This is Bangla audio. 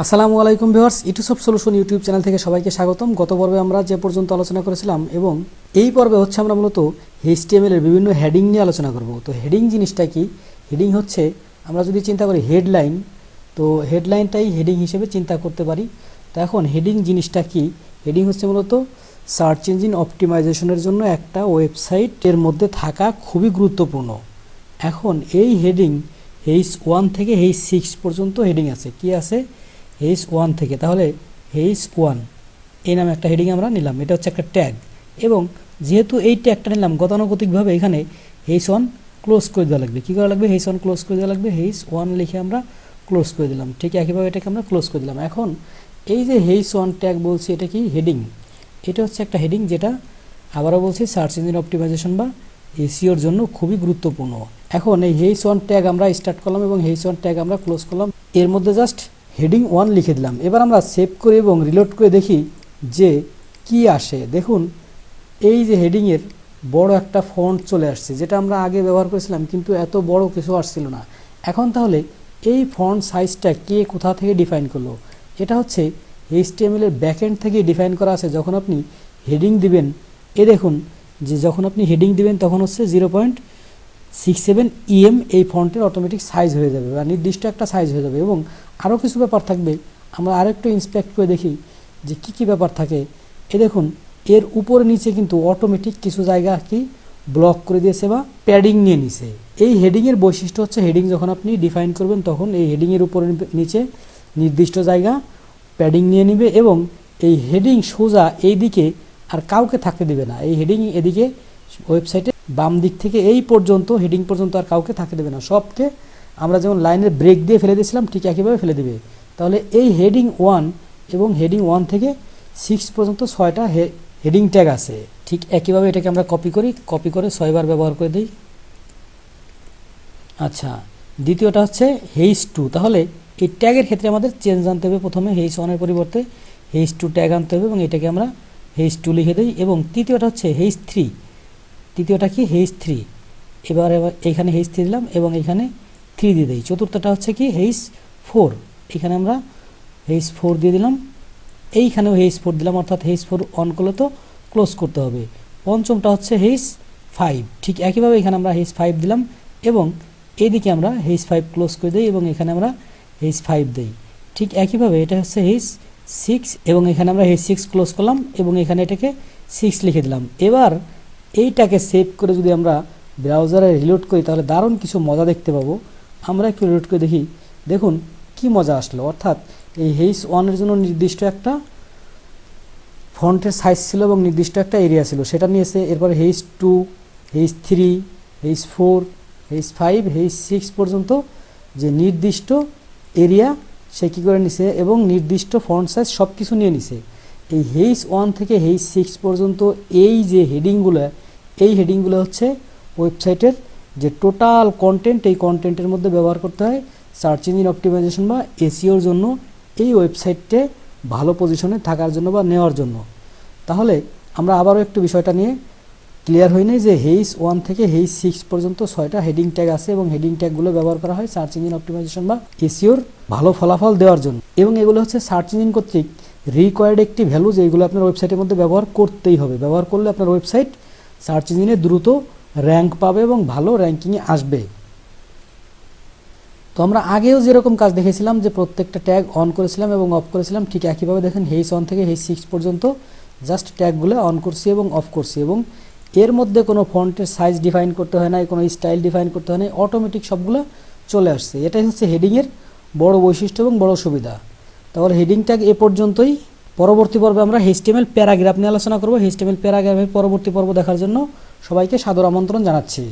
আসসালামু আলাইকুম viewers, YouTube solution YouTube channel থেকে সবাইকে স্বাগতম। গত পর্বে আমরা যে পর্যন্ত আলোচনা করেছিলাম এবং এই পর্বে হচ্ছে আমরা মূলত HTML এর বিভিন্ন হেডিং নিয়ে আলোচনা করব। তো হেডিং জিনিসটা কি? হেডিং হচ্ছে আমরা যদি চিন্তা করি হেডলাইন, তো হেডলাইনটাই হেডিং হিসেবে চিন্তা করতে পারি। তো এখন হেডিং জিনিসটা কি? হেডিং হচ্ছে মূলত সার্চ ইঞ্জিন অপটিমাইজেশনের জন্য একটা ওয়েবসাইটের মধ্যে থাকা খুবই গুরুত্বপূর্ণ। এখন এই হেডিং H1 থেকে H6 পর্যন্ত হেডিং আছে। কি আছে? H1 থেকে, তাহলে H1 এই নামে একটা হেডিং আমরা নিলাম, এটা হচ্ছে একটা ট্যাগ। এবং যেহেতু এই ট্যাগটা নিলাম, গতানুগতিকভাবে এখানে H1 ক্লোজ করে দেওয়া লাগবে। কী করা লাগবে? H1 ক্লোজ করে দেওয়া লাগবে। H1 লিখে আমরা ক্লোজ করে দিলাম। ঠিক একইভাবে এটাকে আমরা ক্লোজ করে দিলাম। এখন এই যে H1 ট্যাগ বলছি, এটা কি? হেডিং। এটা হচ্ছে একটা হেডিং যেটা আবারও বলছি সার্চ ইঞ্জিন অপটিমাইজেশন বা এসইওর জন্য খুবই গুরুত্বপূর্ণ। এখন এই H1 ট্যাগ আমরা স্টার্ট করলাম এবং H1 ট্যাগ আমরা ক্লোজ করলাম। এর মধ্যে জাস্ট হেডিং 1 লিখে দিলাম। এবার আমরা সেভ করে এবং রিলোড করে দেখি যে কি আসে। দেখুন, এই যে হেডিংয়ের বড় একটা ফন্ট চলে আসছে, যেটা আমরা আগে ব্যবহার করেছিলাম, কিন্তু এত বড় কিছু আসছিল না। এখন তাহলে এই ফন্ট সাইজটা কে কোথা থেকে ডিফাইন করলো? এটা হচ্ছে HTML এর ব্যাকএন্ড থেকে ডিফাইন করা আছে। যখন আপনি হেডিং দিবেন, দেখুন যে যখন আপনি হেডিং দিবেন তখন হচ্ছে 0.67 EM এই ফন্টের অটোমেটিক সাইজ হয়ে যাবে বা নির্দিষ্ট একটা সাইজ হয়ে যাবে। এবং আরও কিছু ব্যাপার থাকবে, আমরা আরেকটু ইন্সপেক্ট করে দেখি যে কি কি ব্যাপার থাকে। দেখুন, এর উপরে নিচে কিন্তু অটোমেটিক কিছু জায়গা কি ব্লক করে দিয়েছে বা প্যাডিং নিয়ে নিছে। এই হেডিংয়ের বৈশিষ্ট্য হচ্ছে, হেডিং যখন আপনি ডিফাইন করবেন তখন এই হেডিংয়ের উপরে নিচে নির্দিষ্ট জায়গা প্যাডিং নিয়ে নেবে এবং এই হেডিং সোজা এই দিকে আর কাউকে থাকতে দেবে না। এই হেডিং এদিকে ওয়েবসাইটে বাম দিক থেকে এই পর্যন্ত হেডিং পর্যন্ত আর কাউকে থাকতে দেবে না। সবকে আমরা যেমন লাইনের ব্রেক দিয়ে ফেলে দিয়েছিলাম ঠিক একইভাবে ফেলে দেবে। তাহলে এই হেডিং 1 এবং হেডিং 1 থেকে 6 পর্যন্ত 6টা হেডিং ট্যাগ আছে। ঠিক একইভাবে এটাকে আমরা কপি করে 6 বার ব্যবহার করে দিই। আচ্ছা, দ্বিতীয়টা হচ্ছে H2। তাহলে এই ট্যাগের ক্ষেত্রে আমাদের চেঞ্জ আনতে হবে। প্রথমে H1 এর পরিবর্তে H2 ট্যাগ আনতে হবে এবং এটাকে আমরা H2 লিখে দিই। এবং তৃতীয়টা হচ্ছে H3। তৃতীয়টা কি? H3। এবার এখানে H3 দিলাম এবং এখানে 3 দিয়ে দিই। চতুর্থটা হচ্ছে কি? H4। এখানে আমরা H4 দিয়ে দিলাম, এইখানেও H4 দিলাম, অর্থাৎ H4 অন করলে তো ক্লোজ করতে হবে। পঞ্চমটা হচ্ছে H5। ঠিক একইভাবে এখানে আমরা H5 দিলাম এবং এইদিকে আমরা H5 ক্লোজ করে দিই এবং এখানে আমরা H5 দিই। ঠিক একইভাবে এটা হচ্ছে H6 এবং এখানে আমরা H6 ক্লোজ করলাম এবং এখানে এটাকে 6 লিখে দিলাম। এবার এইটাকে সেভ করে যদি আমরা ব্রাউজারে রিলোড করি তাহলে দারুণ কিছু মজা দেখতে পাবো। আমরা একটু রিলোড করে দেখি। দেখুন কি মজা আসলো। অর্থাৎ এই H1 এর জন্য নির্দিষ্ট একটা ফন্টের সাইজ ছিল এবং নির্দিষ্ট একটা এরিয়া ছিল, সেটা নিয়েছে। এরপরে H2, H3, H4, H5, H6 পর্যন্ত যে নির্দিষ্ট এরিয়া সে কী করে নিছে এবং নির্দিষ্ট ফন্ট সাইজ সব কিছু নিয়ে নিছে। এই H1 থেকে H6 পর্যন্ত এই যে হেডিংগুলো, এই হেডিংগুলো হচ্ছে ওয়েবসাইটের যে টোটাল কন্টেন্ট, এই কন্টেন্টের মধ্যে ব্যবহার করতে হয় সার্চ ইঞ্জিন অপটিমাইজেশন বা এসইওর জন্য, এই ওয়েবসাইটে ভালো পজিশনে থাকার জন্য বা নেওয়ার জন্য। তাহলে আমরা আবারও একটু বিষয়টা নিয়ে ক্লিয়ার হই নাই যে H1 থেকে H6 পর্যন্ত 6টা হেডিং ট্যাগ আছে এবং হেডিং ট্যাগগুলো ব্যবহার করা হয় সার্চ ইঞ্জিন অপটিমাইজেশন বা এসইওর ভালো ফলাফল দেওয়ার জন্য। এবং এগুলো হচ্ছে সার্চ ইঞ্জিন কর্তৃক রিকোয়ার্ড একটি ভ্যালু, যেগুলো আপনার ওয়েবসাইটের মধ্যে ব্যবহার করতেই হবে। ব্যবহার করলে আপনার ওয়েবসাইট সার্চ ইঞ্জিনে দ্রুত র্যাঙ্ক পাবে এবং ভালো র্যাঙ্কিংয়ে আসবে। তো আমরা আগেও যেরকম কাজ দেখেছিলাম যে প্রত্যেকটা ট্যাগ অন করেছিলাম এবং অফ করেছিলাম, ঠিক একইভাবে দেখেন H1 থেকে H6 পর্যন্ত জাস্ট ট্যাগগুলো অন করছি এবং অফ করছি এবং এর মধ্যে কোনো ফন্টের সাইজ ডিফাইন করতে হয় না, কোনো স্টাইল ডিফাইন করতে হয় না, অটোমেটিক সবগুলো চলে আসছে। এটাই হচ্ছে হেডিংয়ের বড় বৈশিষ্ট্য এবং বড় সুবিধা। তাহলে হেডিং ট্যাগ এ পর্যন্তই। পরবর্তী পর্বে আমরা HTML প্যারাগ্রাফ নিয়ে আলোচনা করব। HTML প্যারাগ্রাফের পরবর্তী পর্ব দেখার জন্য সবাইকে সাদর আমন্ত্রণ জানাচ্ছি।